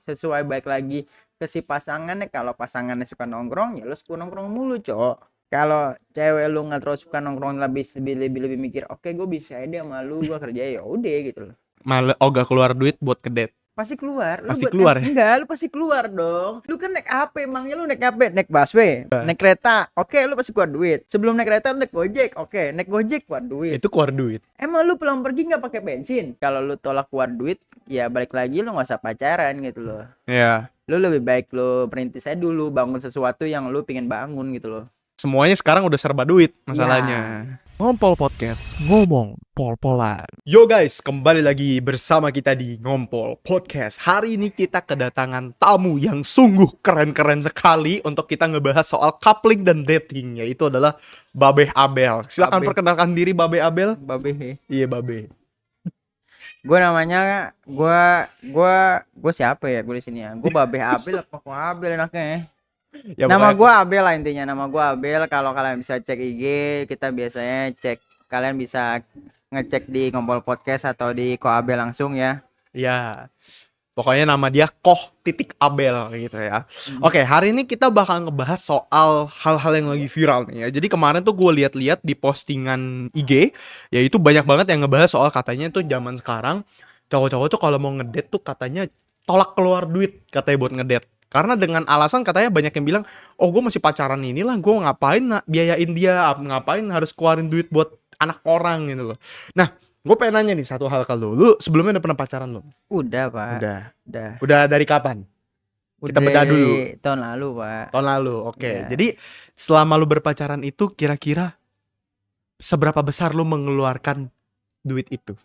sesuai baik lagi ke si pasangannya. Kalau pasangannya suka nongkrong, ya lu suka nongkrong mulu, Cok. Kalau cewek lu nggak terus suka nongkrong, lebih mikir, oke gue bisa aja sama lu, gue kerja ya udah gitu loh. Malah gak keluar duit buat kedet. Pasti keluar. Lu Pasti buat keluar ya? enggak, lu pasti keluar dong. Lu kan naik apa emangnya? Lu naik apa? Naik busway, naik kereta. Oke, lu pasti keluar duit. Sebelum naik kereta lu naik Gojek. Oke, naik Gojek keluar duit. Itu keluar duit. Emang lu pulang pergi nggak pakai bensin? Kalau lu tolak keluar duit, ya balik lagi lu nggak usah pacaran gitu loh. Ya. Lu lebih baik lu perintis aja dulu, bangun sesuatu yang lu pengen bangun gitu loh. Semuanya sekarang udah serba duit masalahnya. Ngompol Podcast, ngomong pol-polan. Yo guys, kembali lagi bersama kita di Ngompol Podcast. Hari ini kita kedatangan tamu yang sungguh keren-keren sekali untuk kita ngebahas soal coupling dan dating, yaitu adalah Babe Abel. Silakan Babe. perkenalkan diri Babe Abel. Babe. Iya Babe. Gue namanya gue siapa ya gue di sini ya? Gue Babe Abel apa kok Abel enaknya? Ya, Nama pokoknya- gue Abel lah intinya. Nama gue Abel. Kalau kalian bisa cek IG, kita biasanya cek. Kalian bisa ngecek di Ngompol Podcast atau di Ko Abel langsung ya. Ya, pokoknya nama dia Abel gitu ya. Oke, hari ini kita bakal ngebahas soal hal-hal yang lagi viral nih ya. Jadi kemarin tuh gue lihat-lihat di postingan IG, yaitu banyak banget yang ngebahas soal katanya tuh zaman sekarang cowok-cowok tuh kalau mau ngedate tuh katanya tolak keluar duit katanya buat ngedate. Karena dengan alasan katanya banyak yang bilang, oh gue masih pacaran inilah, gue ngapain biayain dia, ngapain harus keluarin duit buat anak orang gitu loh. Nah, gue pengen nanya nih satu hal ke lu sebelumnya udah pernah pacaran lu? Udah pak. Udah. Udah dari kapan? Kita Udah bedah dulu. tahun lalu pak. Tahun lalu, oke. Iya. Jadi selama lu berpacaran itu kira-kira seberapa besar lu mengeluarkan duit itu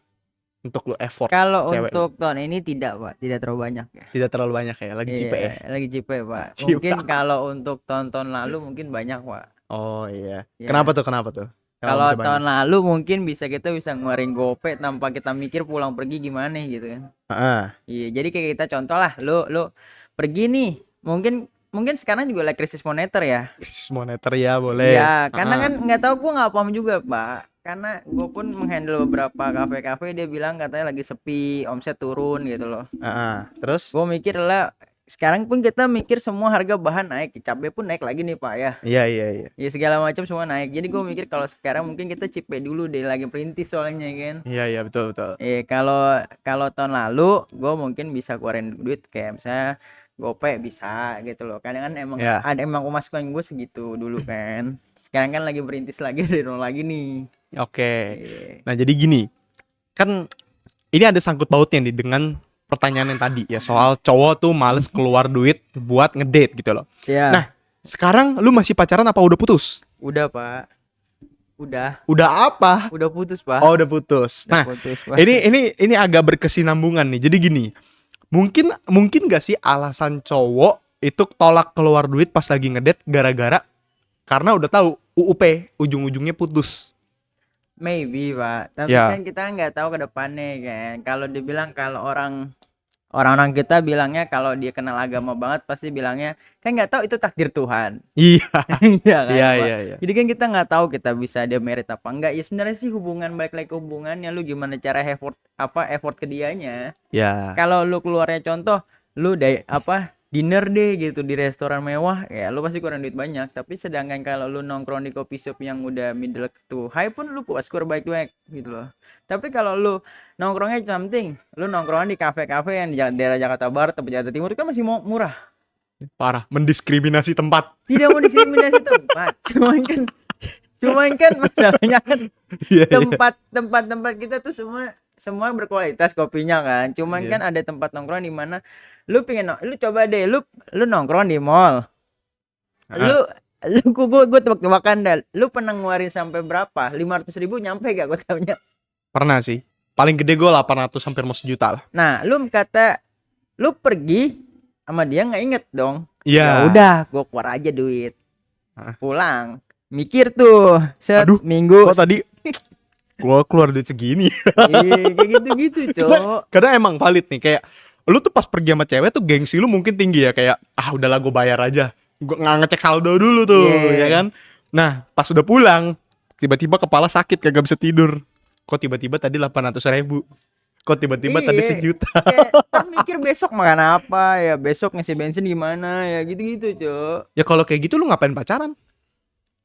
untuk lu effort? Kalau cewek untuk tahun ini tidak pak, tidak terlalu banyak ya. Tidak terlalu banyak ya, lagi cipe ya. Lagi cipe pak. Cipe. Mungkin kalau untuk tahun-tahun lalu mungkin banyak pak. Oh iya. Iya. Kenapa tuh? Kenapa Kalau bisa tahun lalu mungkin kita bisa ngeluarin gope tanpa kita mikir pulang pergi gimana gitu kan. Heeh. Iya, jadi kayak kita contoh lah, lu pergi nih, mungkin sekarang juga lagi krisis moneter ya. Krisis moneter ya, boleh. Iya, karena Heeh. kan nggak tahu, gue nggak paham juga pak. Karena gue pun menghandle beberapa kafe-kafe, dia bilang katanya lagi sepi, omset turun gitu loh. Heeh. Terus? Gue mikir lah, sekarang pun kita mikir semua harga bahan naik, cabai pun naik lagi nih pak ya. Iya. Ya segala macam semua naik. Jadi gue mikir kalau sekarang mungkin kita cipe dulu deh, lagi perintis soalnya kan. Iya, betul. Kalau tahun lalu gue mungkin bisa keluarin duit kayak misalnya gope bisa gitu loh. Kadang kan emang Ya. ada emang pemasukan gue segitu dulu kan. Sekarang kan lagi berintis lagi dari nol lagi nih. Oke. Iya. Nah, jadi gini. Kan ini ada sangkut pautnya nih dengan pertanyaan yang tadi ya, soal cowok tuh males keluar duit buat ngedate gitu loh. Ya. Nah, sekarang lu masih pacaran apa udah putus? Udah pak. Udah Udah apa? putus pak. Oh, udah putus. Udah Nah, putus, Pak. ini agak berkesinambungan nih. Jadi gini, mungkin gak sih alasan cowok itu tolak keluar duit pas lagi ngedate gara-gara karena udah tahu UUP ujung-ujungnya putus. Maybe pak, tapi Ya. kan kita nggak tahu ke depannya kan. Kalau dibilang, kalau orang-orang kita bilangnya kalau dia kenal agama banget pasti bilangnya kan nggak tahu, itu takdir Tuhan. Iya. Iya kan, Iya, Pak? iya. Jadi kan kita nggak tahu kita bisa dia merit apa enggak. Ya sebenarnya sih hubungan, balik lagi ke hubungannya, lu gimana cara effort ke dianya. Ya. Kalau lu keluarnya contoh lu dinner deh gitu di restoran mewah, ya lu pasti kurang duit banyak. Tapi sedangkan kalau lu nongkrong di coffee shop yang udah middle to high pun lu puas skor baik-baik gitu loh. Tapi kalau lu nongkrongnya something, lu nongkrong di kafe-kafe yang di daerah Jakarta Barat atau Jakarta Timur kan masih murah. Parah, mendiskriminasi tempat. Tidak mau diskriminasi tempat. Cuman kan masalahnya kan Iya. tempat kita tuh semua berkualitas kopinya kan. Cuman Iya. kan ada tempat nongkrong di mana lu coba deh lu nongkrong di mall. Gue tebak-tebakan dah. Lu pernah ngeluarin sampai berapa? 500.000 nyampe gak gue taunya? Pernah sih. Paling gede gue 800 hampir mau sejuta lah. Nah, lu pergi sama dia nggak inget dong. Iya. Ya udah, gue keluar aja duit. Ah. Pulang. Mikir tuh, Aduh, minggu. Kok tadi gue keluar duit segini? Iya, kayak gitu-gitu, Cok. Karena emang valid nih, kayak lu tuh pas pergi sama cewek tuh gengsi lu mungkin tinggi ya, kayak udahlah gue bayar aja, gue nggak ngecek saldo dulu tuh. Yeah. Ya kan. Nah pas udah pulang tiba-tiba kepala sakit kagak bisa tidur, kok tiba-tiba tadi 800.000. Kok tiba-tiba tadi Iya, sejuta? kayak ntar mikir besok makan apa ya, besok ngisi bensin gimana ya, gitu-gitu Cok. Ya kalau kayak gitu lu ngapain pacaran?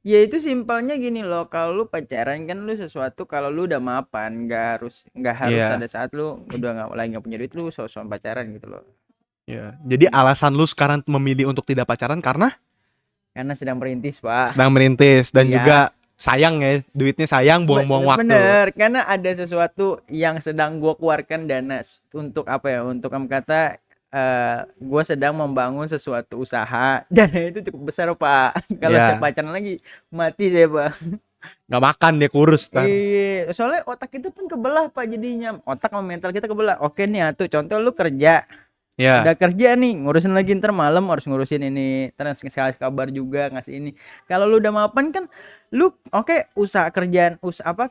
Ya itu simpelnya gini loh, kalau lu pacaran kan lu sesuatu, kalau lu udah mapan nggak harus Iya. ada saat lu udah nggak punya duit lu sok-sokan pacaran gitu loh. Ya. Jadi alasan lu sekarang memilih untuk tidak pacaran karena Karena sedang merintis Pak. sedang merintis dan Iya. juga sayang ya, duitnya sayang, buang-buang waktu. Bener, karena ada sesuatu yang sedang gua keluarkan dana untuk apa ya? Untuk kamu kata gua sedang membangun sesuatu usaha. Dana itu cukup besar, Pak. Kalau saya Ya, pacaran lagi mati saya, Pak. nggak makan dia kurus ntar. Iya, soalnya otak itu pun kebelah, Pak, jadinya. Otak sama mental kita kebelah. Oke nih, tuh contoh lu kerja. Ya, Udah kerja nih, ngurusin lagi ntar malam harus ngurusin ini, terus ngasih kabar juga, ngasih ini. Kalau lu udah mapan kan lu oke, usaha kerjaan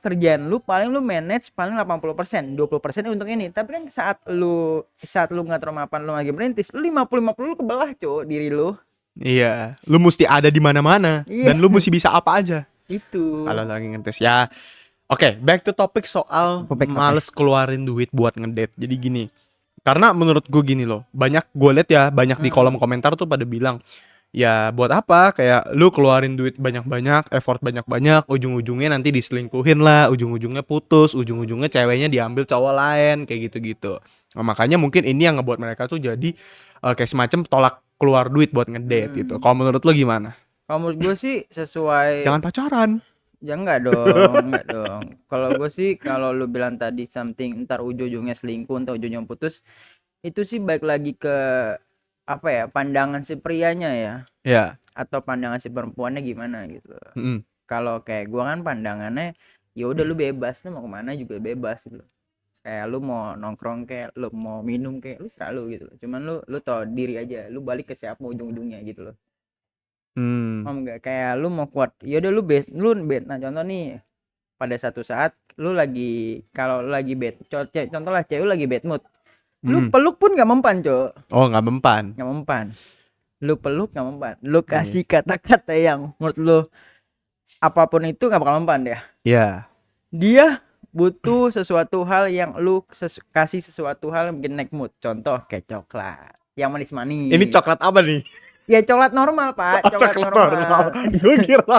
kerjaan lu paling lu manage paling 80%, 20% untuk ini. Tapi kan saat lu nggak terlalu mapan, lu lagi merintis, lu 50-50 lu kebelah, Cuk, diri lu. iya. Lu mesti ada di mana-mana Iya, dan lu mesti bisa apa aja itu. kalau lagi ngetes ya. Oke, back to topic soal Topik apa? males keluarin duit buat ngedate. Jadi gini, karena menurut gue gini loh, banyak gue liat ya, banyak di kolom komentar tuh pada bilang, ya buat apa kayak lu keluarin duit banyak-banyak, effort banyak-banyak, ujung-ujungnya nanti diselingkuhin lah, ujung-ujungnya putus, ujung-ujungnya ceweknya diambil cowok lain, kayak gitu-gitu. Nah, makanya mungkin ini yang ngebuat mereka tuh jadi kayak semacam tolak keluar duit buat ngedate gitu. Kalau menurut lo gimana? Kalau menurut gue sih sesuai. Jangan pacaran. Ya enggak dong, enggak dong. Kalau gue sih, kalau lu bilang tadi something ntar ujung-ujungnya selingkuh, ntar ujung-ujungnya putus, itu sih balik lagi ke apa ya, pandangan si prianya ya, Ya. atau pandangan si perempuannya gimana gitu. Mm-mm. Kalau kayak gua kan pandangannya, ya udah lu bebas, lu mau kemana juga bebas gitu. Kayak lu mau nongkrong, kayak lu mau minum, kayak lu selalu gitu. Cuman lu tahu diri aja, lu balik ke siapa ujung-ujungnya gitu loh. Hmm. Enggak kayak lu mau kuat, ya udah nah contoh nih, pada satu saat lu lagi, kalau lu lagi contoh lah, cewek lagi bad mood, lu Mm. peluk pun gak mempan Cok, Oh, nggak mempan. gak mempan. Lu peluk gak mempan, lu Iya. kasih kata-kata yang menurut lu apapun itu gak bakal mempan dia. Ya. Dia butuh sesuatu hal yang lu kasih sesuatu hal yang bikin naik mood, contoh kayak coklat yang manis-manis. Ini coklat apa nih? Ya coklat normal Pak, Oh, coklat normal. Gue kira.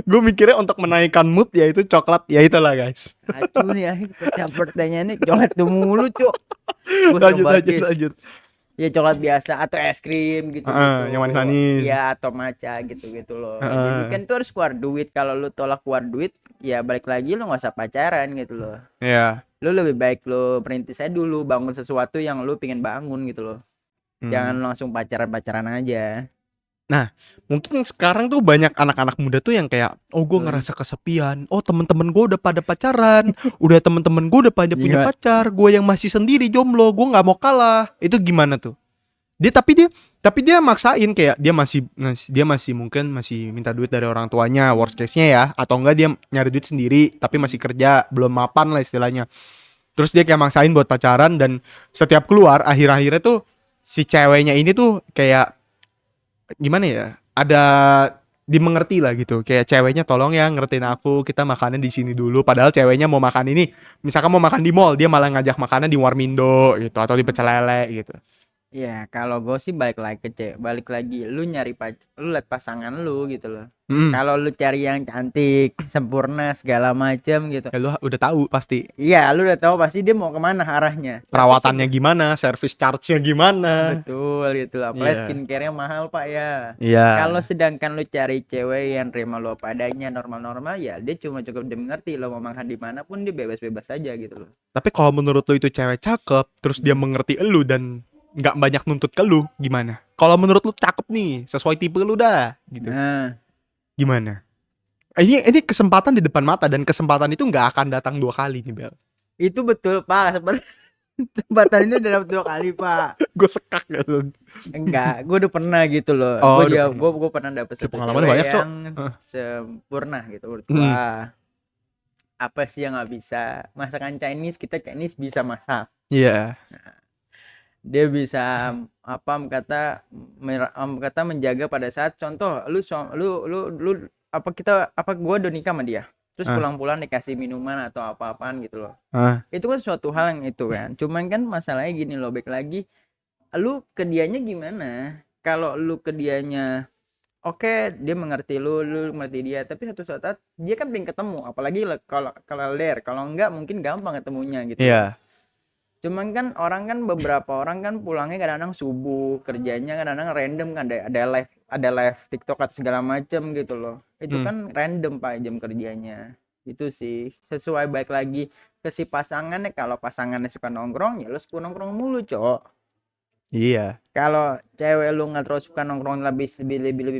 Gue mikirnya untuk menaikkan mood ya itu coklat, ya itulah guys. Acuh nih, pertanyaannya coklat tuh mulu Cok. Gua Lanjut, serem lanjut, banget, lanjut. ya coklat biasa atau es krim gitu-gitu. Yang manis-manis. Ya atau matcha gitu-gitu loh. Jadi kan tuh harus keluar duit. Kalau lu tolak keluar duit, ya balik lagi lu nggak usah pacaran gitu loh. Ya. Lu lebih baik lu perintis aja dulu, bangun sesuatu yang lu pengen bangun gitu loh. Jangan langsung pacaran-pacaran aja. Nah, mungkin sekarang tuh banyak anak-anak muda tuh yang kayak, oh gue ngerasa kesepian, oh temen-temen gue udah pada pacaran, udah temen-temen gue udah pada punya Iya. pacar, gue yang masih sendiri jomblo, gue nggak mau kalah. Itu gimana tuh? Tapi dia maksain kayak dia masih mungkin masih minta duit dari orang tuanya, worst case-nya ya, atau enggak dia nyari duit sendiri tapi masih kerja, belum mapan lah istilahnya. Terus dia kayak maksain buat pacaran dan setiap keluar akhir-akhirnya tuh si ceweknya ini tuh kayak gimana ya? Ada dimengerti lah gitu. Kayak ceweknya tolong ya ngertiin aku, kita makannya di sini dulu. Padahal ceweknya mau makan ini, misalkan mau makan di mall, dia malah ngajak makannya di Warmindo gitu atau di Pecel Lele gitu. Ya kalau gue sih balik lagi lu lu liat pasangan lu gitu loh. Mm. Kalau lu cari yang cantik, sempurna segala macam gitu, Ya lu udah tahu pasti iya lu udah tahu pasti dia mau kemana arahnya. perawatannya gimana, service charge-nya gimana. Betul gitu lah. Apalagi Iya. skincare-nya mahal Pak ya. Iya. Kalau sedangkan lu cari cewek yang terima lu apa adanya, normal-normal, ya dia cuma cukup dia mengerti lo mau makan di mana pun dia bebas-bebas aja gitu loh. Tapi kalau menurut lu itu cewek cakep, terus dia mengerti elu dan nggak banyak nuntut ke lu, gimana? Kalau menurut lu cakep nih, sesuai tipe lu dah, gitu. Nah, Gimana? Ini kesempatan di depan mata dan kesempatan itu nggak akan datang 2 kali nih, Bel. itu betul Pak. Kesempatan itu udah dapet 2 kali Pak. Gue sekak gitu. Enggak, gue udah pernah gitu loh. Oh, Gue udah juga pernah. gue pernah dapet Ya, satu pengalaman cewek banyak, Cok. yang sempurna gitu menurut gua. Apa sih yang nggak bisa? Masakan Chinese, kita Chinese bisa masak. Iya. Dia bisa kata menjaga pada saat contoh lu gua udah nikah sama dia. terus Ah. pulang-pulang dikasih minuman atau apa-apaan gitu loh. Ah, Itu kan suatu hal yang itu kan. Cuman kan masalahnya gini loh, baik lagi lu ke dianya gimana? Kalau lu ke dianya oke, dia mengerti lu mengerti dia, tapi satu saat dia kan pengen ketemu, apalagi kalau kalau LDR, kalau enggak mungkin gampang ketemunya gitu loh. iya. Cuman kan orang kan beberapa orang kan pulangnya kadang-kadang subuh, kerjanya kadang-kadang random kan, ada live TikTok atau segala macem gitu loh. Itu Hmm. kan random Pak jam kerjanya. Itu sih sesuai baik lagi ke si pasangannya. Kalau pasangannya suka nongkrong ya lu suka nongkrong mulu, Cok. Iya. Kalau cewek lu nggak terus suka nongkrong, lebih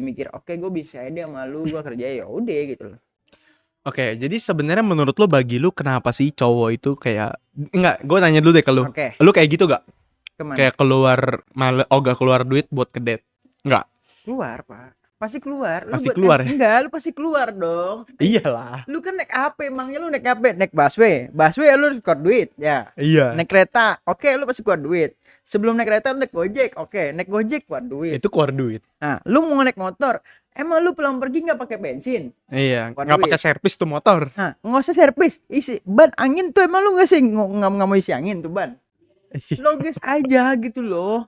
mikir, oke gue bisa aja sama lu, gue kerja ya udah gitu loh. Oke, jadi sebenarnya menurut lo, bagi lu kenapa sih cowok itu kayak, enggak, gue nanya dulu deh ke lu. Oke, Lu kayak gitu gak? kemana? Kayak keluar ogah keluar duit buat ke date? Enggak. Keluar, Pak. Pasti keluar. Lu Pasti buat keluar ya? enggak, lu pasti keluar dong. Iyalah. Lu kan naik apa emangnya, lu naik apa? Naik busway. Busway lu harus keluar duit, ya. Iya. Naik kereta, oke lu pasti keluar duit. Sebelum naik kereta lu naik Gojek, oke, naik Gojek keluar duit. Itu keluar duit. Nah, lu mau naik motor, emang lu pulang pergi nggak pakai bensin? Iya, Keluar nggak duit. pakai servis tuh motor. Nah, nggak usah servis, isi ban angin tuh, emang lu nggak mau isi angin tuh ban? Logis aja gitu loh.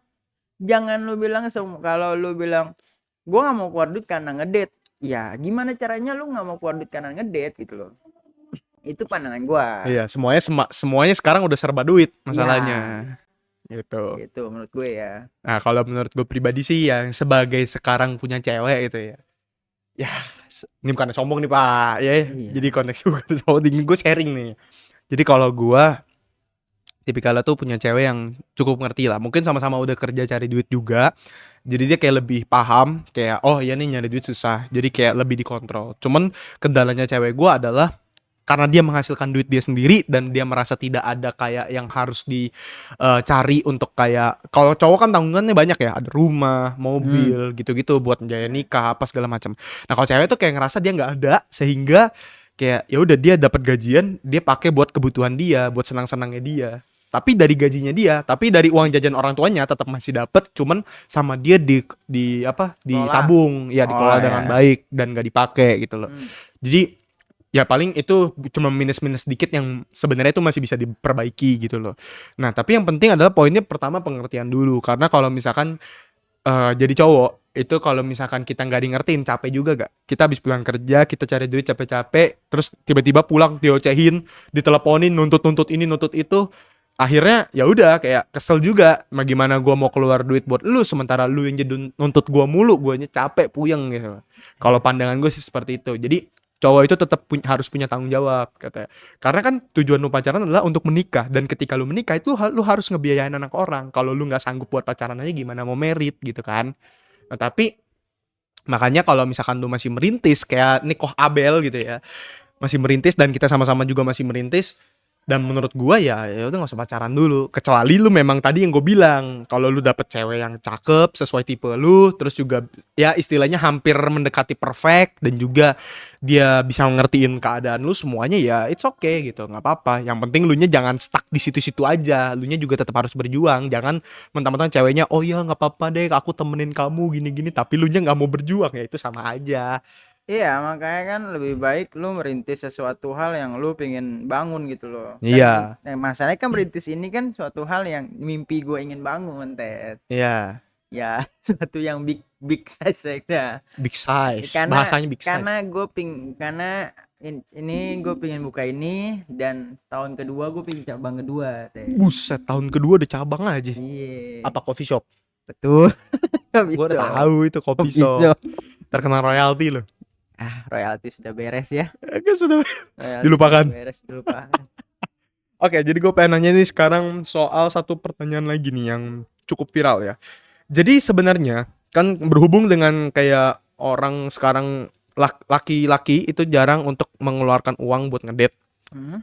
Jangan lu bilang kalau lu bilang gua nggak mau keluar duit karena ngedate, ya gimana caranya lu nggak mau keluar duit karena ngedate gitu loh. Itu pandangan gua. Iya, semuanya sekarang udah serba duit masalahnya. Gitu. Gitu menurut gue ya. Nah, kalau menurut gue pribadi sih, yang sebagai sekarang punya cewek gitu ya. Ya, ini bukan sombong nih Pak, ya. Iya. Jadi konteksnya bukan sombong, gue sharing nih. Jadi kalau gue tipikalnya tuh punya cewek yang cukup ngerti lah. Mungkin sama-sama udah kerja cari duit juga. Jadi dia kayak lebih paham, kayak oh ya nih nyari duit susah. Jadi kayak lebih dikontrol. Cuman kendalanya cewek gue adalah karena dia menghasilkan duit dia sendiri dan dia merasa tidak ada kayak yang harus dicari untuk kayak, kalau cowok kan tanggungannya banyak ya, ada rumah, mobil, gitu-gitu buat biaya nikah apa segala macam. Nah kalau cewek tuh kayak ngerasa dia nggak ada, sehingga kayak ya udah dia dapat gajian, dia pakai buat kebutuhan dia, buat senang-senangnya dia. Tapi dari gajinya dia, tapi dari uang jajan orang tuanya tetap masih dapat, cuman sama dia di apa, ditabung, ya dikelola dengan ya. baik dan gak dipakai gitu loh. Hmm. Jadi ya paling itu cuma minus-minus sedikit yang sebenarnya itu masih bisa diperbaiki gitu loh. Nah, tapi yang penting adalah poinnya pertama pengertian dulu, karena kalau misalkan jadi cowok itu kalau misalkan kita nggak di ngertiin, capek juga gak? Kita habis pulang kerja, kita cari duit capek-capek, terus tiba-tiba pulang diocehin, diteleponin, nuntut ini nuntut itu, akhirnya ya udah kayak kesel juga. Gimana gua mau keluar duit buat lu sementara lu yang jadi nuntut gua mulu, guanya capek puyeng gitu. Kalau pandangan gue sih seperti itu. Jadi cowok itu tetap harus punya tanggung jawab katanya. Karena kan tujuan lu pacaran adalah untuk menikah, dan ketika lu menikah itu lu harus ngebiayain anak orang. Kalau lu nggak sanggup buat pacaran aja gimana mau merit gitu kan. Nah, tapi makanya kalau misalkan lu masih merintis kayak Nikoh Abel gitu ya, masih merintis dan kita sama-sama juga masih merintis, dan menurut gua ya udah nggak usah pacaran dulu, kecuali lu memang tadi yang gue bilang, kalau lu dapet cewek yang cakep sesuai tipe lu, terus juga ya istilahnya hampir mendekati perfect, dan juga dia bisa ngertiin keadaan lu semuanya, ya it's okay gitu, nggak apa-apa. Yang penting lu nya jangan stuck di situ-situ aja, lu nya juga tetap harus berjuang. Jangan mentang-mentang ceweknya oh ya nggak apa-apa deh aku temenin kamu gini-gini, tapi lu nya nggak mau berjuang, ya itu sama aja. Iya, makanya kan lebih baik lu merintis sesuatu hal yang lu pengen bangun gitu loh. Iya. Masalahnya kan merintis ini kan suatu hal yang mimpi gue ingin bangun, Ted. Iya. Ya, suatu yang big size ya. Big size, Karena bahasanya big size. ini gue pengen buka ini, dan tahun kedua gue pengen cabang kedua, Ted. Buset, tahun kedua udah cabang aja. Iya. Apa coffee shop? Betul. Gue udah tahu itu coffee shop. Terkena royalti loh. Royalti sudah beres ya. Kan sudah Royalti dilupakan. sudah beres, dilupakan. Oke, jadi gue pengen nanya nih sekarang soal satu pertanyaan lagi nih yang cukup viral ya. Jadi sebenarnya kan berhubung dengan kayak orang sekarang, laki-laki itu jarang untuk mengeluarkan uang buat ngedate. Hmm?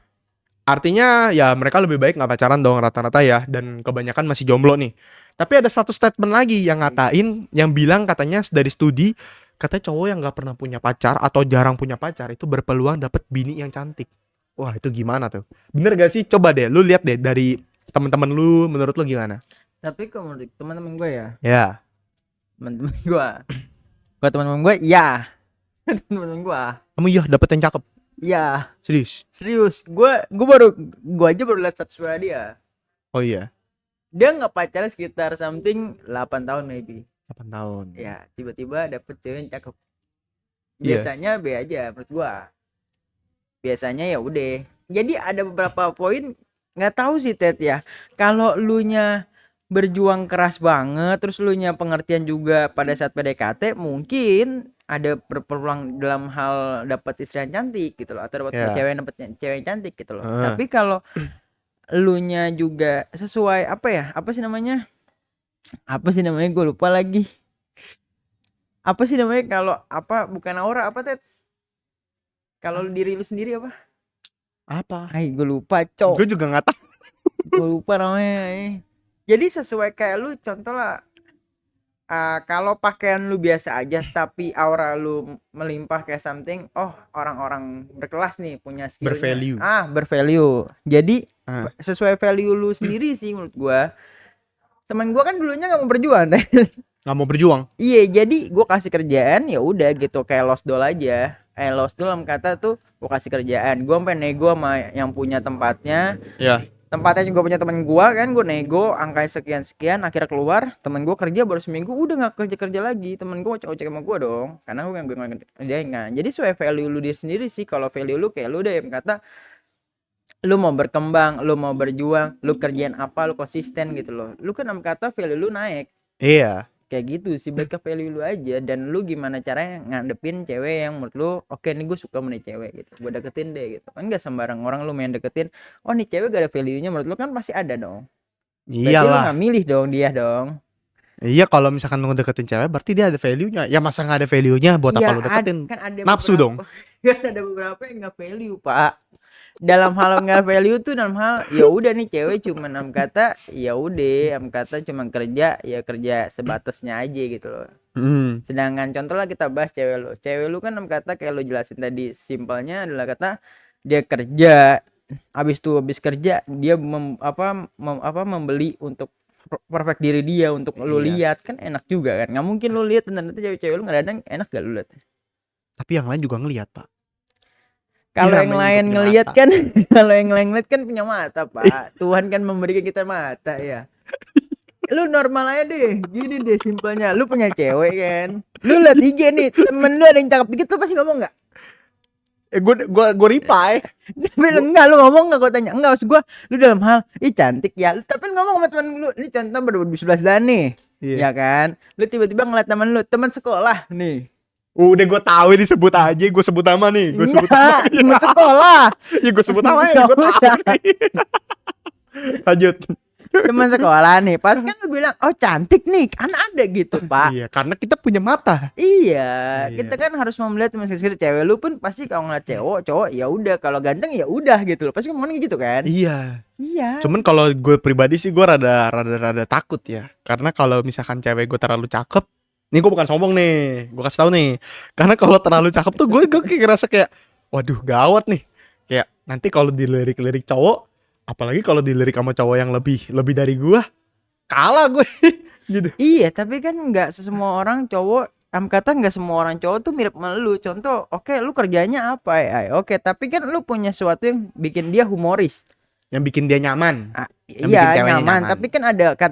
Artinya ya mereka lebih baik nggak pacaran dong rata-rata ya, dan kebanyakan masih jomblo nih. Tapi ada satu statement lagi yang ngatain, yang bilang katanya dari studi, katanya cowok yang nggak pernah punya pacar atau jarang punya pacar itu berpeluang dapet bini yang cantik. Wah itu gimana tuh? Bener gak sih? Coba deh lu lihat deh dari teman-teman lu, menurut lu gimana? Tapi kalau menurut teman-teman gue ya, Ya. teman-teman gue ya, teman-teman gue Kamu iya dapet yang cakep. Ya, Serius? serius. Gue aja baru lihat status WA dia. Oh iya, Dia nggak pacaran sekitar something 8 tahun maybe. 8 tahun. Ya, tiba-tiba dapet cewek yang cakep. Iya. Biasanya B aja menurut gua. Biasanya ya udah. Jadi ada beberapa poin nggak tahu sih Ted ya. Kalau lu nya berjuang keras banget, terus lu nya pengertian juga pada saat PDKT, mungkin ada peluang dalam hal dapat istri yang cantik gitu loh, atau dapat Ya. cewek yang cantik gitu loh. Heeh. Tapi kalau lu nya juga sesuai apa ya? Apa sih namanya? Gue lupa lagi. Apa sih namanya kalau apa bukan aura apa Ted? Kalau diri lu sendiri apa? Apa? Gue lupa, Cok. Gue juga nggak tahu. Gue lupa namanya. Jadi sesuai kayak lu contoh lah, kalau pakaian lu biasa aja tapi aura lu melimpah kayak something, oh orang-orang berkelas nih punya skill. Bervalue. Bervalue. Jadi Ah. sesuai value lu sendiri sih menurut gua. Temen gua kan dulunya nggak mau berjuang. Nggak mau berjuang. Iya, jadi gua kasih kerjaan ya udah gitu kayak lost doll aja. Lost doll dalam kata tuh gua kasih kerjaan. Gua sampai nego sama yang punya tempatnya. Ya. Tempatnya juga punya temen gua kan, gue nego angka sekian akhirnya keluar, temen gua kerja baru seminggu udah nggak kerja lagi, temen gua cek sama gua dong karena gue nggak ngerjain kan. Jadi sesuai value lu diri sendiri sih. Kalau value lu kayak lu deh kata lu mau berkembang, lu mau berjuang, lu kerjain apa, lu konsisten gitu loh, lu kan kata value lu naik Iya. kayak gitu sih. Baik ke value lu aja, dan lu gimana caranya ngadepin cewek yang menurut lu oke nih gue suka sama nih cewek gitu, gue deketin deh gitu kan. Nggak sembarang orang lu main deketin, oh nih cewek gak ada value nya menurut lu kan, pasti ada dong. Berarti lu Iyalah. nggak milih dong dia dong. Iya, kalau misalkan lu deketin cewek berarti dia ada value-nya. Ya masa nggak ada value-nya buat apa Ya, lu deketin? kan ada Nafsu dong. kan ada beberapa yang nggak value pak. Dalam hal nggak value tuh dalam hal ya udah nih cewek cuman kata ya udah kata cuman kerja ya kerja sebatasnya aja gitu loh. Sedangkan contoh lah kita bahas cewek lu kan kata kayak lu jelasin tadi, simpelnya adalah kata dia kerja, habis kerja dia membeli untuk perfect diri dia untuk lu Iya. lihat kan, enak juga kan. Nggak mungkin lu lihat dan nanti cewek lu nggak datang, enak gak lu lihat? Tapi yang lain juga ngelihat, Pak. Kalau Iya, yang namanya lain juga punya ngelihat mata. kan kalau yang lain ngelihat kan punya mata pak. Tuhan kan memberikan kita mata ya. Lu normal aja deh, gini deh simpelnya, lu punya cewek kan, lu liat IG nih temen lu ada yang cakep dikit, lu pasti ngomong nggak? Gue reply. Tapi lu enggak, lu ngomong nggak? Gue tanya enggak, maksud gue lu dalam hal ih cantik ya, tapi lu ngomong sama temen lu, ini contoh berdua sebelah nih. Iya. Ya kan, lu tiba-tiba ngeliat temen lu, teman sekolah nih. Udah gue tahu disebut aja, gue sebut nama nih, gue sebut nama. Enggak, temen sekolah. Ya gue sebut nama ya, gue tahu nih. Lanjut. Teman sekolah nih, pas kan lu bilang oh cantik nih, kan ada gitu pak. Iya, karena kita punya mata. Iya, Iya. kita kan harus melihat meski cewek lu pun pasti kalau ngeliat cowok ya udah, kalau ganteng ya udah gitu loh. Pasti ngomongnya gitu kan? Iya. Iya. Cuman kalau gue pribadi sih gue rada takut ya. Karena kalau misalkan cewek gue terlalu cakep, nih gue bukan sombong nih, gue kasih tahu nih. Karena kalau terlalu cakep tuh gue kayak ngerasa kayak, waduh gawat nih. Kayak nanti kalau dilirik-lirik cowok, apalagi kalau dilirik sama cowok yang lebih dari gue, kalah gue gitu. Iya, tapi kan nggak semua orang cowok, kata nggak semua orang cowok tuh mirip sama lu. Contoh, oke, lu kerjanya apa ya? Oke, tapi kan lu punya sesuatu yang bikin dia humoris. Yang bikin dia nyaman. Yang bikin Iya ceweknya nyaman, nyaman. tapi kan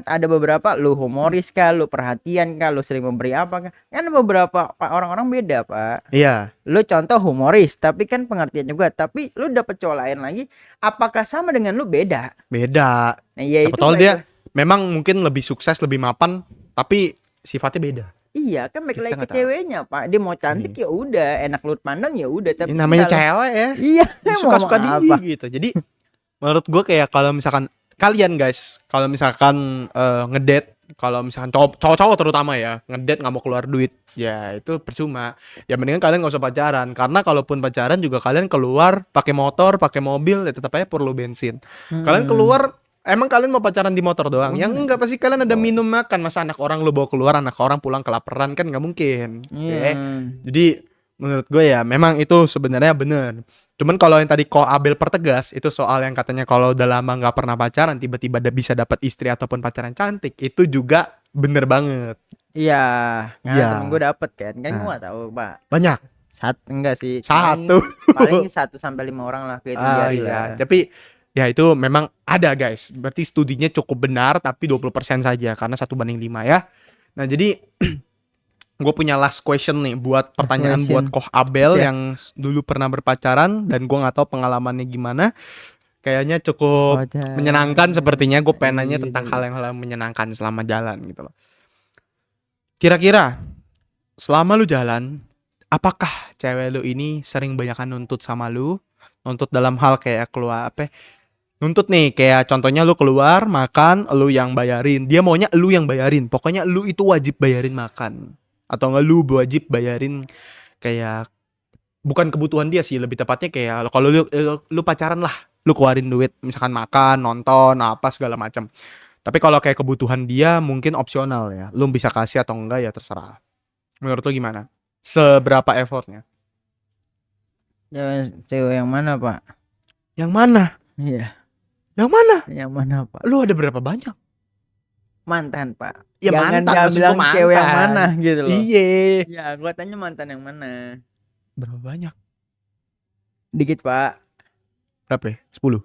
ada beberapa lu humoris kah, lu perhatian kah, lu sering memberi apa kah? Kan beberapa orang-orang beda pak. Iya. Lu contoh humoris, tapi kan pengertian juga. Tapi lu dapet cowok lain lagi, apakah sama dengan lu? Beda. Beda. Nah ya Siapa itu tahu baik- dia memang mungkin lebih sukses, lebih mapan, tapi sifatnya beda. Iya kan baik Kita lagi ke nggak tahu. ceweknya pak. Dia mau cantik ya udah, enak lu pandang ya udah. Tapi Ini namanya kalau- cewek ya. Iya. Suka-suka mau dia apa? gitu. Jadi menurut gue kayak kalau misalkan kalian guys, kalau misalkan ngedate, kalau misalkan cowok-cowok terutama ya, ngedate nggak mau keluar duit, ya itu percuma. Ya mendingan kalian nggak usah pacaran, karena kalaupun pacaran juga kalian keluar pakai motor, pakai mobil, ya tetap aja perlu bensin. Kalian keluar, emang kalian mau pacaran di motor doang? Yang enggak, pasti kalian ada minum makan. Masa anak orang lu bawa keluar, anak orang pulang kelaparan, kan nggak mungkin. Iya. Oke? Jadi menurut gue ya memang itu sebenarnya bener. Cuman kalau yang tadi Ko Abel pertegas itu soal yang katanya kalau udah lama nggak pernah pacaran tiba-tiba bisa dapat istri ataupun pacaran cantik, itu juga bener banget. Iya. Iya. Temen gue dapet kan. Kan gue Nah. gak tahu pak. Banyak. Enggak sih. Satu. Paling 1 sampai 5 orang lah, kayak jari lah. Tapi ya itu memang ada guys. Berarti studinya cukup benar tapi 20% saja karena 1:5 ya. Nah, jadi gue punya last question nih buat pertanyaan buat question. Koh Abel Oke. yang dulu pernah berpacaran dan gue nggak tahu pengalamannya gimana. Kayaknya cukup menyenangkan sepertinya. Gue pengen nanya tentang hal yang menyenangkan selama jalan gitu loh. Kira-kira selama lu jalan, apakah cewek lu ini sering banyakan nuntut sama lu? Nuntut dalam hal kayak keluar apa? Nuntut nih, kayak contohnya lu keluar makan, lu yang bayarin. Dia maunya lu yang bayarin. Pokoknya lu itu wajib bayarin makan. Atau enggak lu wajib bayarin kayak bukan kebutuhan dia sih, lebih tepatnya kayak kalau lu pacaran lah, lu keluarin duit misalkan makan, nonton, apa segala macam. Tapi kalau kayak kebutuhan dia mungkin opsional ya. Lu bisa kasih atau enggak ya terserah. Menurut lu gimana? Seberapa effortnya? Cewek yang mana, Pak? Yang mana? Iya, Yang mana? yang mana, Pak? Lu ada berapa banyak? Mantan, Pak. Ya Jangan mantan, maksud bilang gua cewek yang mantan. mana gitu loh. Iya. Ya, gua tanya mantan yang mana. Berapa banyak? Dikit, Pak. Berapa ya? 10?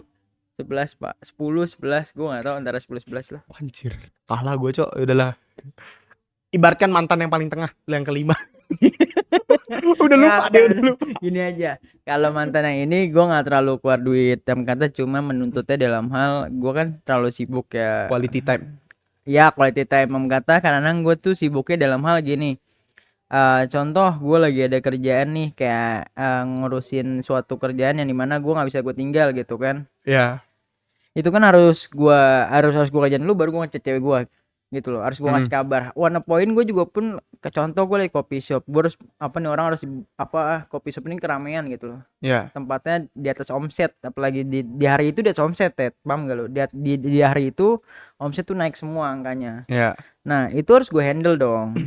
11, Pak. 10, 11, gua enggak tahu, antara 10 11 lah. Anjir. Kalah gue, Cok. Udahlah. Ibaratkan mantan yang paling tengah, lu yang kelima. Udah lupa deh, udah lupa. Gini aja, kalau mantan yang ini gue nggak terlalu keluar duit, yang kata cuma menuntutnya dalam hal gue kan terlalu sibuk ya. Quality time. Ya, quality time kata karena gue tuh sibuknya dalam hal gini. Contoh gue lagi ada kerjaan nih kayak ngurusin suatu kerjaan yang dimana gue nggak bisa gue tinggal gitu kan. Ya. Itu kan harus gue kerjain dulu baru gue ngechat cewek gue gitu loh, harus gue ngasih kabar. One point gue juga pun ke contoh gue lagi kopi shop, gue harus apa nih, orang harus apa, kopi shop ini keramaian gitu loh, Ya. tempatnya di atas omset, apalagi di hari itu di atas omset, paham gak lo, di hari itu omset tuh naik semua angkanya. Ya. Nah itu harus gue handle dong.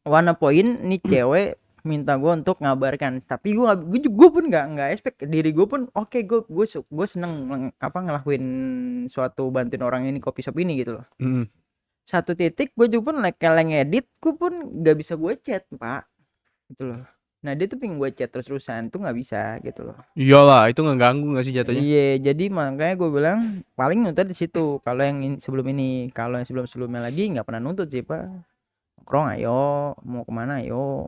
One point nih cewek minta gue untuk ngabarkan, tapi gue pun nggak expect diri gue pun oke, gue seneng apa ngelakuin suatu, bantuin orang ini kopi shop ini gitu loh. Satu titik gue juga pun kalau ngedit gue pun nggak bisa gue chat, Pak, gitu loh. Nah dia tuh pengen gue chat terus-terusan tuh nggak bisa gitu loh. Iyalah, itu ngeganggu nggak sih jatuhnya? Iya, jadi makanya gue bilang paling nuntut di situ. Kalau yang sebelum ini, kalau yang sebelumnya lagi nggak pernah nuntut sih, Pak. Nongkrong ayo, mau kemana ayo.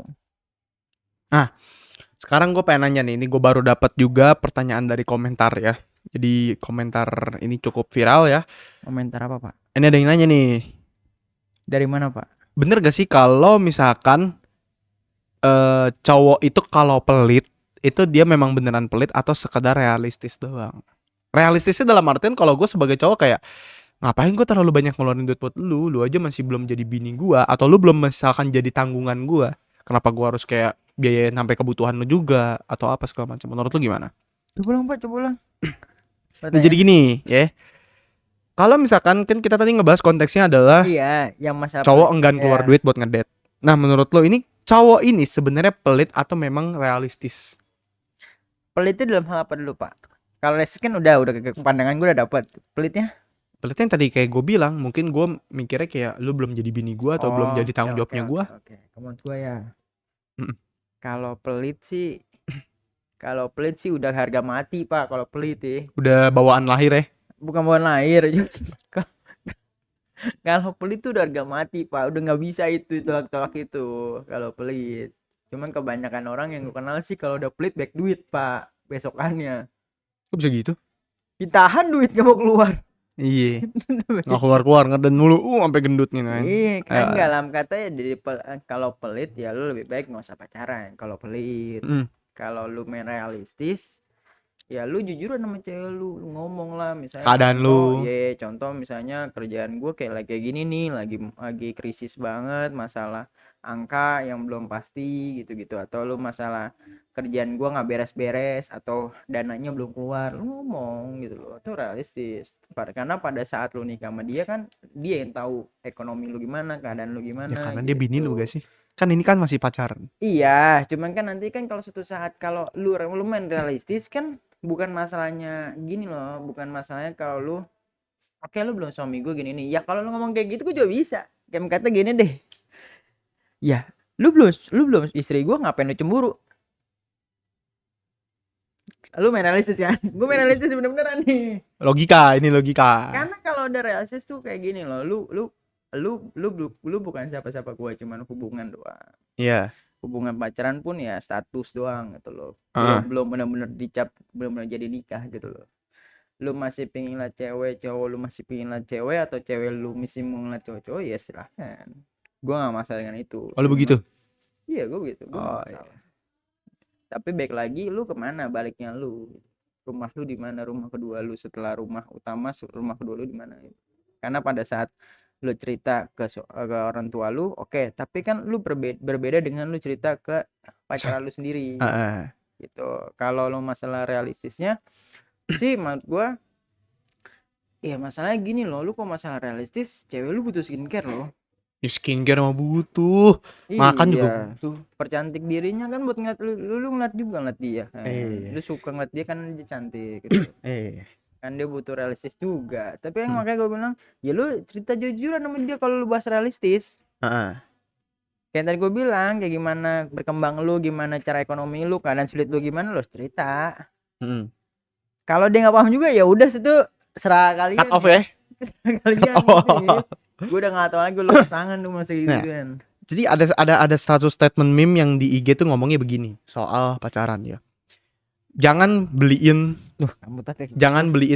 Sekarang gue pengen nanya nih, ini gue baru dapat juga pertanyaan dari komentar ya. Jadi komentar ini cukup viral ya. Komentar apa, Pak? Ini ada yang nanya nih, Dari mana, Pak? bener gak sih kalau misalkan cowok itu kalau pelit itu dia memang beneran pelit atau sekedar realistis doang? Realistisnya dalam artian kalau gue sebagai cowok kayak ngapain gue terlalu banyak ngeluarin duit buat lu aja masih belum jadi bini gue, atau lu belum misalkan jadi tanggungan gue, kenapa gue harus kayak biayain sampai kebutuhan lu juga atau apa segala macam? Menurut lu gimana? Coba ulang, Pak, coba ulang. Nah, jadi gini ya, kalau misalkan kan kita tadi ngebahas konteksnya adalah Iya, yang masalah cowok pelit. enggan keluar Ya. duit buat ngedate. Nah, menurut lo ini cowok ini sebenarnya pelit atau memang realistis? Pelitnya dalam hal apa dulu, Pak? Kalau realistis kan udah pandangan gue udah dapat. Pelitnya? Pelitnya yang tadi kayak gue bilang, mungkin gue mikirnya kayak lu belum jadi bini gue atau belum jadi tanggung jawabnya gue. Oke. Menurut gue ya. Mm-mm. Kalau pelit sih udah harga mati, Pak. Kalau pelit ya. Udah bawaan lahir ya. Bukan bawaan lahir. Kalau pelit tuh udah harga mati, Pak. Udah nggak bisa itu tolak-tolak itu. Kalau pelit. Cuman kebanyakan orang yang gue kenal sih kalau udah pelit back duit, Pak. Besokannya Kok bisa gitu? ditahan duit gak mau keluar. Iya. Nggak keluar ngeden mulu, sampai gendut nih kan. Iya, kan Ya. enggak, dalam kata ya kalau pelit ya lu lebih baik nggak usah pacaran kalau pelit. Kalau lu main realistis ya lu jujuran sama cewek lu ngomong lah, misalnya Keadaan lu. contoh misalnya kerjaan gue kayak gini nih, lagi krisis banget, masalah angka yang belum pasti gitu-gitu, atau lu masalah kerjaan gue nggak beres-beres atau dananya belum keluar, lu ngomong gitu loh, itu realistis. Karena pada saat lu nikah sama dia kan dia yang tahu ekonomi lu gimana, keadaan lu Ya gimana karena dia bini lu gitu. gak sih? Kan ini kan masih pacaran. Iya, cuman kan nanti kan kalau suatu saat kalau lu main realistis kan bukan masalahnya gini loh, bukan masalahnya kalau lu oke lu belum suami gue gini nih. Ya kalau lu ngomong kayak gitu gue juga bisa. Kayak kata gini deh. Ya, lu belum istri gue, ngapain lu cemburu? Lu main realistis kan? Gue main realistis bener-beneran nih. Logika, ini logika. Karena kalau udah realistis tuh kayak gini loh, lu bukan siapa-siapa, gue cuman hubungan doang. Iya. Hubungan pacaran pun ya status doang gitu loh. Ah. Belum benar-benar dicap benar-benar jadi nikah gitu loh. Lu masih pingin lah cewek, cowok lu masih pingin lah cewek, atau cewek lu masih mau ngeliat cowok-cowok, ya silahkan. Gue gak masalah dengan itu. Oh, lu begitu? Iya gue gitu, gue Oh, gak masalah. Tapi baik lagi, lu kemana baliknya lu? Rumah lu di mana? Rumah kedua lu setelah rumah utama, rumah kedua lu di mana? Karena pada saat lu cerita ke orang tua lu, oke, tapi kan lu berbeda dengan lu cerita ke pacar lu sendiri. Gitu. Kalau lu masalah realistisnya sih, menurut gua ya masalahnya gini loh, lu kok masalah realistis, cewek lu butuh skincare loh. Ya, skincare mah butuh. Makan juga Iya, butuh. percantik dirinya kan buat ngeliat lu ngeliat juga ngeliat dia kan. Lu suka ngeliat dia kan dia cantik gitu. Kan dia butuh realistis juga. Tapi yang makanya gue bilang, ya lu cerita jujuran sama dia kalau lu bahas realistis. Kayak tadi gue bilang, kayak gimana berkembang lu, gimana cara ekonomi lu, keadaan sulit lu gimana, lu cerita. Kalau dia nggak paham juga, ya udah situ serah kalian. Cut off ya. Serah kalian. Gitu. Gue udah nggak tahu lagi, gue lepas tangan tuh masih gitu kan. Jadi ada satu statement meme yang di IG tuh ngomongnya begini soal pacaran ya. Jangan beliin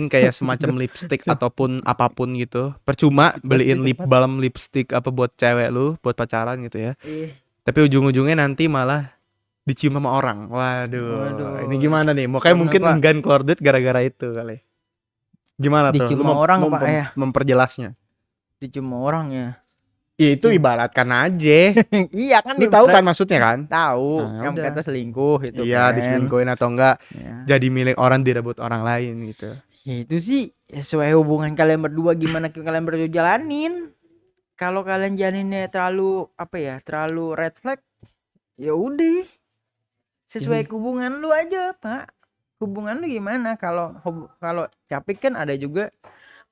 kayak semacam lipstick ataupun apapun gitu. Percuma beliin lip balm, lipstick apa buat cewek lu, buat pacaran gitu ya. Tapi ujung-ujungnya nanti malah dicium sama orang. Waduh. Ini gimana nih? Makanya mungkin enggan keluar duit gara-gara itu kali. Gimana tuh? Dicium sama orang Pak ya. Memperjelasnya. Dicium sama orang ya. Ya itu ibaratkan aja. Iya kan. Lu tahu kan maksudnya kan? Tahu. Nah, yang kata selingkuh itu. Iya, kan. diselingkuhin atau enggak jadi milik orang, direbut orang lain gitu. Ya itu sih sesuai hubungan kalian berdua, gimana kalian berdua jalanin. Kalau kalian jalaninnya terlalu terlalu red flag, ya udah. Sesuai hubungan lu aja, Pak. Hubungan lu gimana? Kalau tapi kan ada juga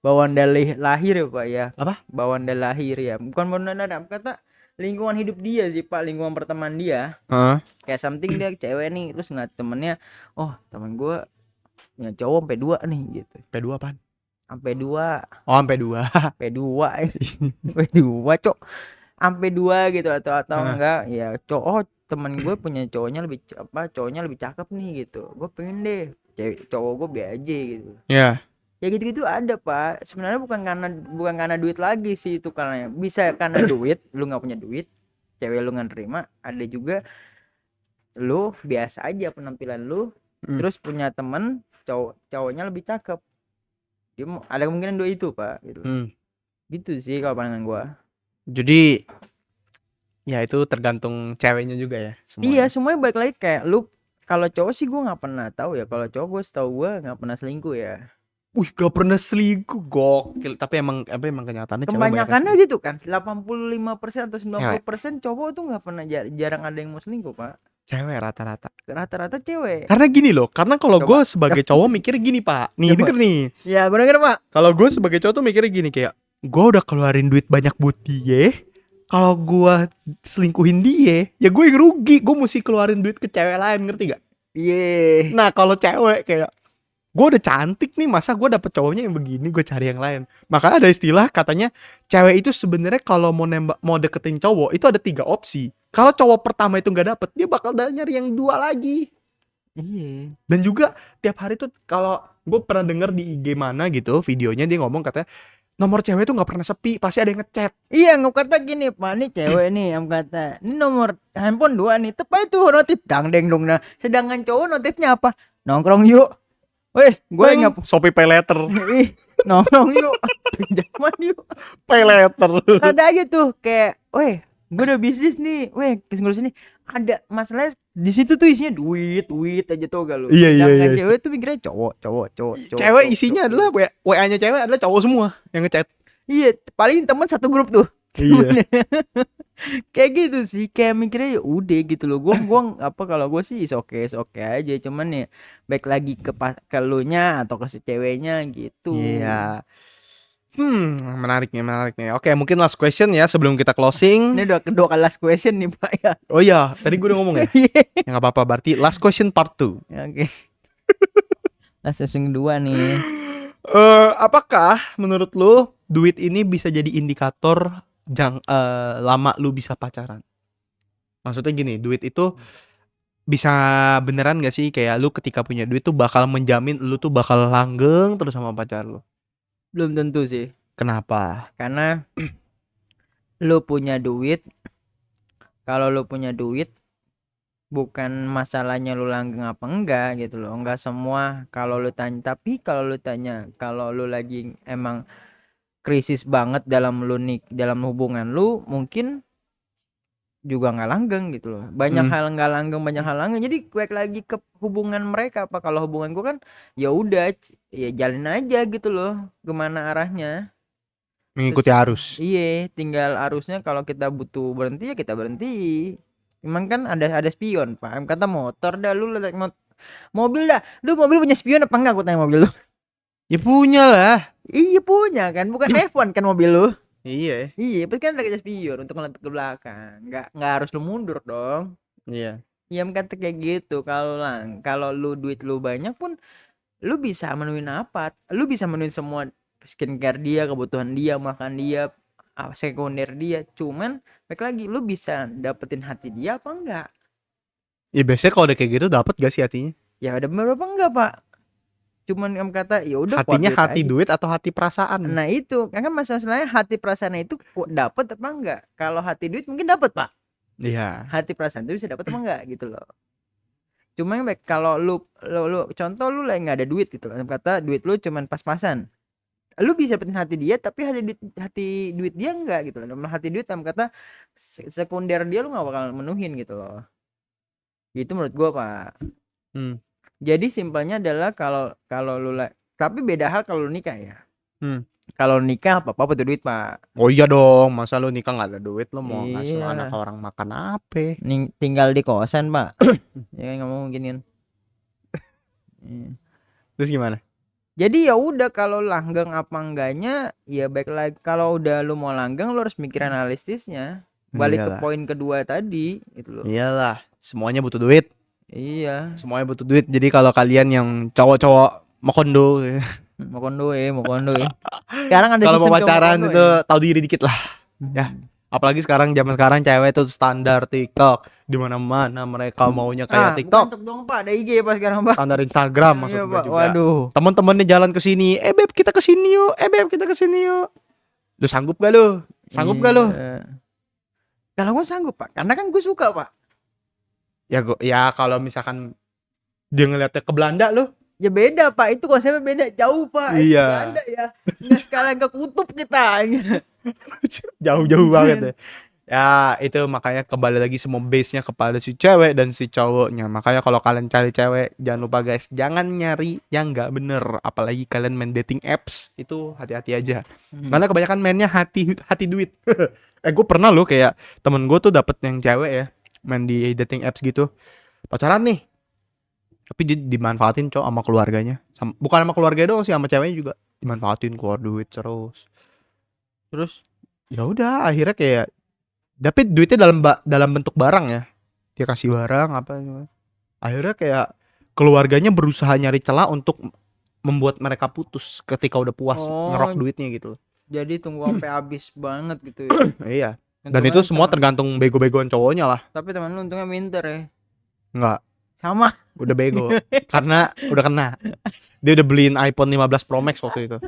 bawaan dari lahir ya, Pak ya. Apa? Bawaan dari lahir ya. Bukan bawaan dari kata lingkungan hidup dia sih, Pak, lingkungan pertemanan dia. Kayak something dia cewek nih, terus ngeliat temennya, oh temen gue punya cowok sampai 2 nih gitu. Sampai 2 apaan? Sampai 2. Oh, sampai 2. Sampai 2. Sampai 2, Cok. Sampai 2 gitu atau enggak ya, temen gue punya cowoknya lebih cakep nih gitu. Gue pengen deh cowok gue be aja gitu. Iya. Ya gitu-gitu ada, Pak. Sebenarnya bukan karena duit lagi sih itu, karena bisa karena duit, lu nggak punya duit, cewek lu nggak terima. Ada juga lu biasa aja penampilan lu, terus punya temen cowoknya lebih cakep. Dia ada kemungkinan dua itu, Pak, gitu. Gitu sih kalau pandangan gua. Jadi ya itu tergantung ceweknya juga ya semuanya. Iya, semuanya balik lagi kayak lu. Kalau cowok sih gua nggak pernah tahu ya. Kalau cowok gua setahu gua nggak pernah selingkuh ya. Wih, gak pernah selingkuh, gokil. Tapi emang kenyataannya kebanyakannya gitu kan, 85% atau 90% cowok tuh nggak pernah, jarang ada yang mau selingkuh, Pak. Cewek rata-rata cewek. Karena gini loh, karena kalau gue sebagai cowok mikir gini, Pak. Nih, denger nih. Ya, gue denger, Pak. Kalau gue sebagai cowok tuh mikirnya gini, kayak gue udah keluarin duit banyak buat dia. Kalau gue selingkuhin dia, ya gue yang rugi. Gue mesti keluarin duit ke cewek lain, ngerti gak? Iya. Nah, kalau cewek kayak gue udah cantik nih, masa gue dapet cowoknya yang begini, gue cari yang lain. Makanya ada istilah katanya cewek itu sebenarnya kalau mau deketin cowok itu ada 3 opsi. Kalau cowok pertama itu nggak dapet, dia bakal nyari yang 2 lagi. Iya. Dan juga tiap hari tuh, kalau gue pernah denger di IG mana gitu videonya, dia ngomong katanya nomor cewek tuh nggak pernah sepi, pasti ada yang ngechat. Iya, nggak kata gini, Pak, nih cewek nih yang kata ini nomor handphone 2 nih, tepat itu notif dang deng dong. Nah, sedangkan cowok notifnya apa? Nongkrong yuk. Weh, gue nggak Shopee Pay Later. nongkrong yuk. Pinjaman yuk. Pay Later. Ada aja tuh kayak, weh, gue udah bisnis nih, weh, ngurus ini. Ada masalahnya di situ tuh isinya duit aja tuh gak lu. Iya. Cewek tuh mikirnya cowok. Cewek isinya adalah WA-nya cewek adalah cowok semua yang ngechat. Iya, paling teman satu grup tuh. Iya. Kayak gitu sih, kayak mikirnya ya udah gitu loh. Gua kalau gue sih oke aja, cuman ya baik lagi ke elunya atau ke si ceweknya gitu. Iya. Menarik nih. Oke, mungkin last question ya sebelum kita closing. Ini udah kedua kali last question nih, Pak ya. Oh iya, tadi gue udah ngomong ya. Ya nggak apa-apa, berarti last question part 2. Oke. Langsung dua nih. Apakah menurut lu duit ini bisa jadi indikator lama lu bisa pacaran? Maksudnya gini, duit itu bisa beneran gak sih kayak lu ketika punya duit tuh bakal menjamin lu tuh bakal langgeng terus sama pacar lu? Belum tentu sih. Kenapa? Karena lu punya duit, kalau lu punya duit bukan masalahnya lu langgeng apa enggak gitu loh. Enggak semua kalau lu tanya, tapi kalau lu tanya kalau lu lagi emang krisis banget dalam hubungan lu, mungkin juga nggak langgeng gitu loh. Banyak Hmm. hal nggak langgeng, banyak hal langgeng. Jadi kuek lagi ke hubungan mereka apa. Kalau hubungan gua kan ya udah ya jalin aja gitu loh, kemana arahnya. Mengikuti arus. Iya, tinggal arusnya kalau kita butuh berhenti ya kita berhenti. Emang kan ada spion, Pak. Em kata motor dah lu liat mobil dah. Lu mobil punya spion apa enggak? Aku tanya mobil lu. Ya punya lah. Iya punya kan, bukan F1 kan mobil lu. Iya. Iya, tapi kan ada kaca spion untuk ngeliat ke belakang. Nggak harus lu mundur dong. Iya. Iya, kata kayak gitu. Kalau lu duit lu banyak pun lu bisa menuin apa? Lu bisa menuin semua skincare dia, kebutuhan dia, makan dia, sekunder dia. Cuman baik lagi lu bisa dapetin hati dia apa enggak? Ya biasanya kalau udah kayak gitu dapat gak sih hatinya? Ya ada beberapa enggak, Pak. Cuman em kata ya udah kuat Hatinya duit hati aja. duit atau hati perasaan? Nah itu kan masalahnya hati perasaan itu dapat apa enggak? Kalau hati duit mungkin dapat, Pak. Iya. Hati perasaan itu bisa dapat apa enggak gitu loh. Cuma yang baik kalau lu contoh lu lagi nggak ada duit gitu loh. Em kata duit lu cuman pas-pasan. Lu bisa dapetin hati dia tapi hati duit dia enggak gitu loh. Dalam hati duit em kata sekunder dia lu nggak bakal menuhin gitu loh. Gitu menurut gua, Pak. Hmm. Jadi simpelnya adalah kalau kalau tapi beda hal kalau lu nikah ya. Hmm. Kalau nikah apa butuh duit, Pak. Oh iya dong, masa lu nikah nggak ada duit lu mau ngasih Iya. anak orang makan apa? Tinggal di kosan, Pak. Ya nggak mungkin kan. Iya. Terus gimana? Jadi ya udah kalau langgeng apa enggaknya ya baik lagi kalau udah lu mau langgeng lu harus mikir analisisnya. Balik ke Iyalah. poin kedua tadi gitu loh. Iyalah, semuanya butuh duit. Iya. Semuanya butuh duit. Jadi kalau kalian yang cowok-cowok mau kondo, Mau kondo ya. Sekarang ada kalau sistem mau pacaran kondo itu ya. tahu diri dikit lah. Ya. Apalagi zaman sekarang cewek itu standar TikTok, di mana-mana mereka maunya kayak Bukan TikTok, TikTok dong, Pak, ada IG Pak sekarang, Pak. standar Instagram maksud Iya, gue Pak. juga. Waduh. Temen-temennya jalan ke sini, beb kita ke sini yuk, beb kita ke sini yuk. Lu sanggup gak lu? Sanggup gak lu? Iya. Kalau gue sanggup, Pak, karena kan gue suka, Pak. Ya kalau misalkan dia ngeliatnya ke Belanda lu. Ya beda, Pak, itu konsepnya beda jauh, Pak. Iya. Belanda ya. Nggak sekalian ke kutub kita. Jauh-jauh banget ya. Ya itu makanya kembali lagi semua base-nya kepada si cewek dan si cowoknya. Makanya kalau kalian cari cewek jangan lupa guys, jangan nyari yang nggak bener. Apalagi kalian main dating apps, itu hati-hati aja. Karena kebanyakan mainnya hati duit. Gue pernah loh kayak temen gue tuh dapet yang cewek ya, main di dating apps gitu, pacaran nih, tapi dia dimanfaatin cowok sama keluarganya. Bukan sama keluarga doang sih, sama ceweknya juga dimanfaatin, keluar duit terus. Terus Ya udah akhirnya kayak, tapi duitnya dalam bentuk barang ya, dia kasih barang apa, akhirnya kayak keluarganya berusaha nyari celah untuk membuat mereka putus ketika udah puas ngerok duitnya gitu. jadi tunggu sampai habis banget gitu ya. Iya. Dan itu semua tergantung bego-begoan cowoknya lah. Tapi teman lu untungnya minter ya. Enggak, Sama. udah bego karena udah kena. Dia udah beliin iPhone 15 Pro Max waktu itu.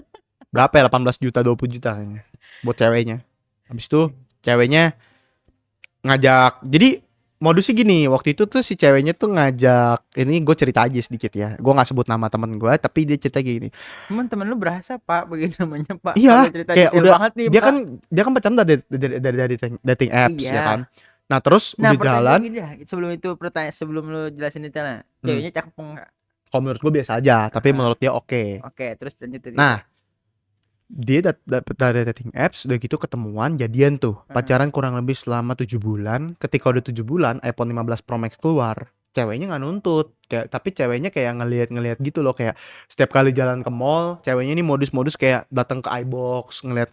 Berapa ya? 18 juta, 20 juta kayaknya buat ceweknya. Habis itu ceweknya ngajak. Jadi modusnya gini, waktu itu tuh si ceweknya tuh ngajak, ini gue cerita aja sedikit ya. Gue nggak sebut nama temen gue, tapi dia cerita gini. Teman berasa, Pak, begini namanya, Pak. Iya, Kalau cerita kayak detail udah banget nih, dia Pak. kan pacaran dari dating apps Iya. ya kan. Nah terus Nah, udah jalan. gini dah. Sebelum lu jelasin detailnya. Ceweknya cakep enggak? Kalau menurut gue biasa aja, tapi menurut dia oke. Oke, terus lanjut. Nah, dia dapet dari dating apps, udah gitu ketemuan, jadian tuh. Pacaran kurang lebih selama 7 bulan. Ketika udah 7 bulan, iPhone 15 Pro Max keluar. Ceweknya nggak nuntut, tapi ceweknya kayak ngeliat gitu loh, kayak setiap kali jalan ke mall, ceweknya ini modus-modus kayak datang ke iBox, ngeliat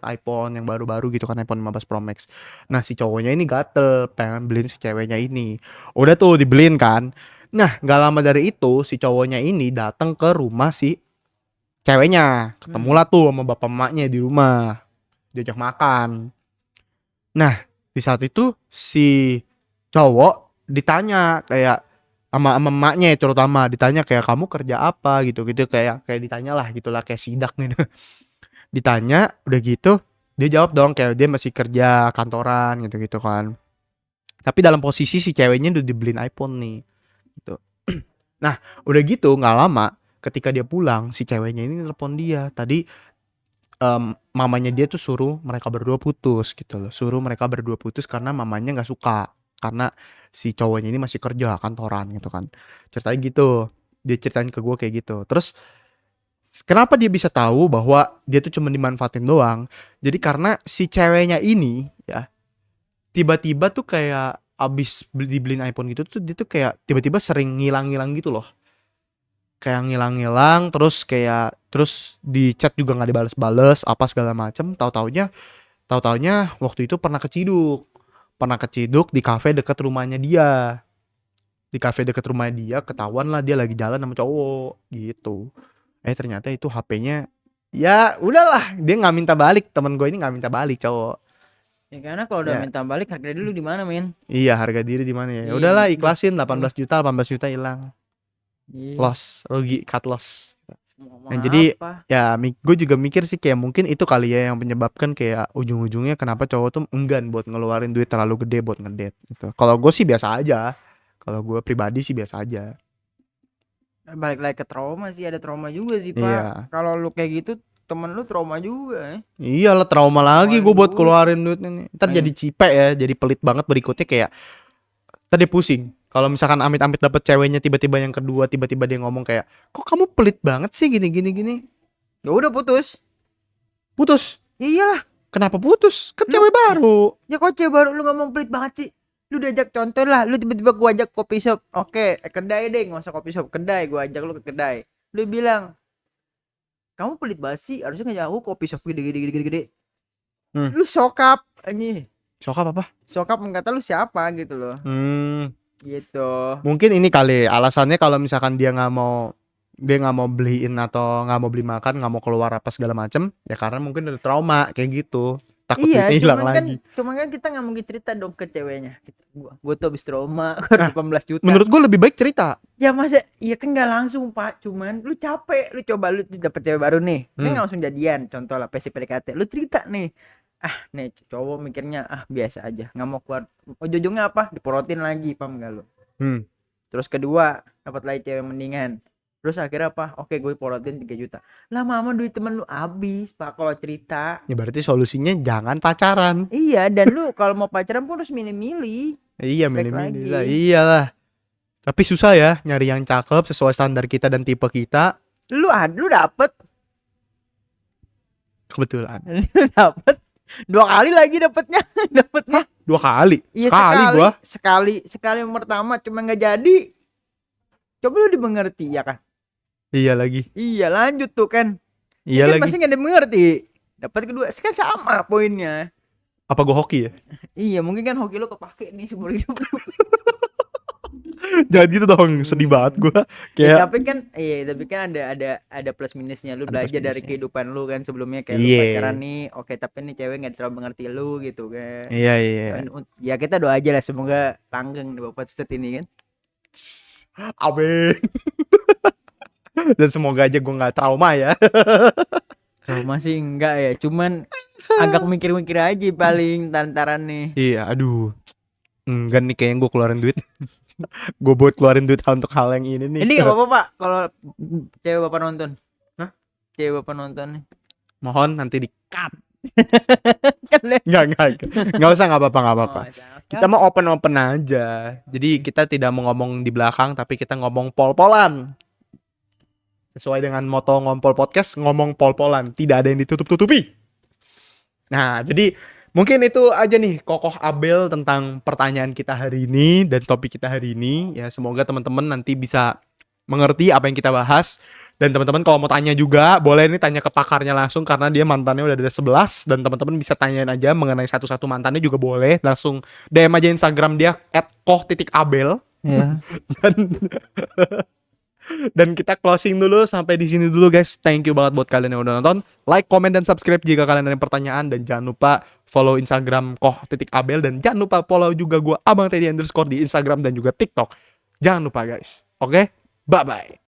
iPhone yang baru-baru gitu kan, iPhone 15 Pro Max. Nah si cowoknya ini gatel, pengen beliin si ceweknya ini. Udah tuh dibeliin kan. Nah, gak lama dari itu si cowoknya ini datang ke rumah si ceweknya, ketemulah tuh sama bapak emaknya di rumah, diajak makan. Nah, di saat itu si cowok ditanya kayak sama emaknya terutama ditanya kayak kamu kerja apa gitu-gitu, kayak ditanya lah gitulah, kayak sidak gitu. Ditanya udah gitu dia jawab dong kayak dia masih kerja kantoran gitu-gitu kan. Tapi dalam posisi si ceweknya udah dibeliin iPhone nih gitu. Nah, udah gitu nggak lama ketika dia pulang si ceweknya ini telepon dia. Tadi mamanya dia tuh suruh mereka berdua putus gitu loh. Suruh mereka berdua putus karena mamanya nggak suka. Karena si cowoknya ini masih kerja kantoran gitu kan. Ceritanya gitu. Dia ceritain ke gue kayak gitu. Terus kenapa dia bisa tahu bahwa dia tuh cuma dimanfaatin doang? Jadi karena si ceweknya ini ya tiba-tiba tuh kayak abis dibeliin iPhone gitu tuh dia tuh kayak tiba-tiba sering ngilang-ngilang gitu loh. Kayak ngilang-ngilang terus di chat juga nggak dibales-bales apa segala macem. Tahu-taunya waktu itu pernah keciduk di kafe deket rumahnya dia. Di kafe deket rumah dia ketahuan lah dia lagi jalan sama cowok gitu. Ternyata itu HP-nya ya udahlah, dia nggak minta balik, temen gue ini nggak minta balik cowok. Ya karena kalau udah Ya. minta balik harga dulu di mana, men? Iya, harga diri di mana ya? Iya, Udahlah maksudnya. ikhlasin 18 juta hilang. Iya. Loss, rugi, cut loss. Mau ngomong Nah, jadi apa? ya gue juga mikir sih kayak mungkin itu kali ya yang menyebabkan kayak ujung-ujungnya kenapa cowok tuh enggan buat ngeluarin duit terlalu gede buat ngedate gitu. Kalau gue sih biasa aja. Kalau gue pribadi sih biasa aja. Balik lagi ke trauma sih, ada trauma juga sih, Pak. Iya. Kalau lu kayak gitu, temen lu trauma juga. Iyalah trauma lagi gue Keluarin buat duit. keluarin duit ini. Ntar Pengen. jadi cipek ya, jadi pelit banget berikutnya kayak tadi pusing. Kalau misalkan amit-amit dapet ceweknya tiba-tiba yang kedua tiba-tiba dia ngomong kayak, "Kok kamu pelit banget sih gini." Ya udah putus. Putus. Iyalah, Kenapa putus? Kan cewek baru. ya kok cewek baru lu ngomong pelit banget sih. Lu diajak contoh lah, lu tiba-tiba gua ajak kopi shop. Oke, kedai deh, nggak usah kopi shop, kedai. Gua ajak lu ke kedai. Lu bilang, kamu pelit banget sih, harusnya nggak jauh kopi shop gede. Hmm. Lu sokap anjing. Sokap apa? Sokap kata lu siapa gitu loh. Gitu. Mungkin ini kali alasannya kalau misalkan dia nggak mau beliin atau nggak mau beli makan, nggak mau keluar apa segala macem, ya karena mungkin ada trauma kayak gitu, takut Iya, duitnya hilang cuman lagi. kan kita nggak mungkin cerita dong ke ceweknya. Gua tuh habis trauma 18 juta. Menurut gue lebih baik cerita. Ya masa, iya kan nggak langsung Pak, cuman lu capek, lu coba lu dapet cewek baru nih, kan nggak langsung jadian, contoh lah PDKT, lu cerita nih, nih cowok mikirnya biasa aja, nggak mau keluar, ujung-ujungnya apa, diporotin lagi, paham nggak lu? Terus kedua dapat lagi cewek mendingan, terus akhirnya apa, oke gue porotin 3 juta, lama-lama duit temen lu habis Pak kalau cerita. Ya berarti solusinya jangan pacaran. Iya, dan lu kalau mau pacaran pun harus milih-milih. Iya, Baik milih-milih lagi. lah. Iyalah. Tapi susah ya nyari yang cakep sesuai standar kita dan tipe kita. Lu dapet Kebetulan. lu dapet 2 kali lagi dapetnya. 2 kali. Iya, Sekali sekali yang pertama cuma nggak jadi. Coba lu dimengerti ya kan? Iya lagi. Iya, lanjut tuh kan. Iya Mungkin lagi. masih nggak dimengerti. Dapat kedua, kan sama poinnya. Apa gue hoki ya? Iya, mungkin kan hoki lu kepake nih seumur hidup. Jangan gitu dong, sedih banget gue. Ya, Kayak tapi kan ada plus minusnya. Lu Ada plus belajar dari minusnya. kehidupan lu kan sebelumnya kayak lu Iya. pacaran nih. Oke, tapi nih cewek nggak terlalu mengerti lu gitu kan. Iya. Ya kita doa aja lah semoga langgeng di Bapak Ustadz ini kan. Amin. Dan semoga aja gue nggak trauma ya. Masih enggak ya, cuman agak mikir-mikir aja paling lantaran nih. Iya, aduh. Enggak nih kayaknya gue keluarin duit. Gue buat keluarin duit untuk hal yang ini nih. Ini nggak apa-apa Pak kalau cewek Bapak nonton. Hah? Cewek Bapak nonton nih. Mohon nanti di cut. Kan Nggak usah, nggak apa-apa. Oh, Kita mau open aja. Jadi kita tidak mau ngomong di belakang, tapi kita ngomong pol-polan. Sesuai dengan moto Ngompol Podcast, ngomong pol-polan, tidak ada yang ditutup-tutupi. Nah, jadi mungkin itu aja nih Kokoh Abel tentang pertanyaan kita hari ini dan topik kita hari ini. Ya, semoga teman-teman nanti bisa mengerti apa yang kita bahas. Dan teman-teman kalau mau tanya juga, boleh nih tanya ke pakarnya langsung karena dia mantannya udah ada 11. Dan teman-teman bisa tanyain aja mengenai satu-satu mantannya juga boleh. Langsung DM aja Instagram dia @koh.abel. Ya. dan dan kita closing dulu sampai di sini dulu guys. Thank you banget buat kalian yang udah nonton. Like, comment, dan subscribe jika kalian ada pertanyaan. Dan jangan lupa follow Instagram koh.abel. Dan jangan lupa follow juga gue Abang Teddy _ di Instagram dan juga TikTok. Jangan lupa guys. Oke? Bye-bye.